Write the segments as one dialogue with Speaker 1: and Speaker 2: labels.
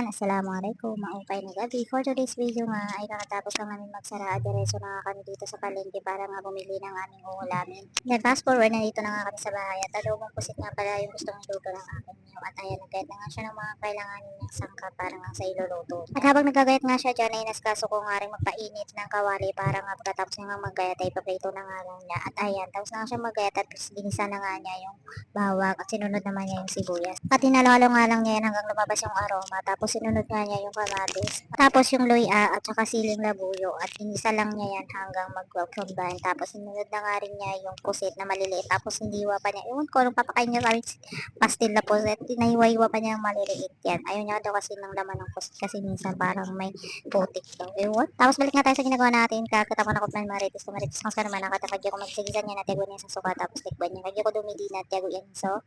Speaker 1: everyone, Assalamualaikum, maupay na gabi. For today's video nga ay kakatapos lang namin magsara at diretso na nga kami dito sa palengke para nga bumili ng aming uulamin. Yan, fast forward na dito na nga kami sa bahay at adobong pusit nga pala yung gustong iluto ng aking niyo. At ayan, nagayat na nga siya ng mga kailanganin niyang sangkap para nga sa iluluto. At habang nagagayat nga siya dyan ay naskaso ko nga rin magpainit ng kawali para nga pagkatapos niya nga magayat ay paprito na nga lang niya. At ayan, tapos na nga siya magayat at ginisa na nga niya yung bawang at sinunod naman niya yung sibuyas. At hinalo-halo nga lang niya yan hanggang lumabas yung aroma. Tapos sinunod nga niya yung kamatis. Tapos yung luya at saka siling labuyo. At inisa lang niya yan hanggang mag-combine. Tapos sinunod na nga rin niya yung pusit na maliliit. Tapos hindiwa pa niya. Ewan ko anong papakain niya sa amin pastil na pusit. Tinahiwa-hiwa pa niya yung maliliit yan. Ayaw niya daw kasi ng laman ng pusit. Kasi minsan parang may putik daw. Ewan. Tapos balik nga tayo sa ginagawa natin. Kakatapon ako ng marites. Marites ka naman. Nakatapag ko magsigisan niya na tiyago niya sa suka. Tapos tikban niya. Kagyo ko dumidi na tiyago yan. So,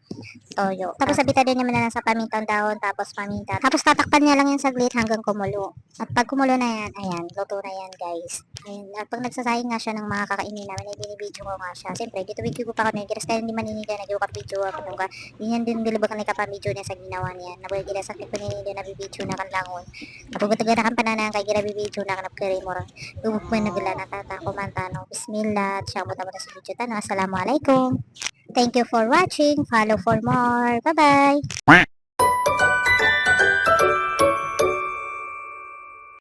Speaker 1: toyo. Tapos sabitan din naman na lang sa pamintang dahon, tapos paminta. Tapos tatakpan niya lang yan saglit hanggang kumulo. At pag kumulo na yan, ayan, luto na yan guys. Ayan, at pag nagsasayang nga siya ng mga kakainin namin, ay binibidyo ko nga siya. Siyempre, dito video ko pa kami, kiras tayo hindi maniniga, nag-video ako nung ka. Yan din dilibag ang ikapamidyo niya sa ginawa niya. Nabagay sa sakit ko niniga na bibidyo na kanlangon. Napugataga na kampanan kay gira bibidyo na kanap kari mo rin. Lubog mo na gula na tata kumantano. Bismillah. Siya mo tamo na sa video tanong. Assalamualaikum. Thank you for watching. Follow for more. Bye-bye.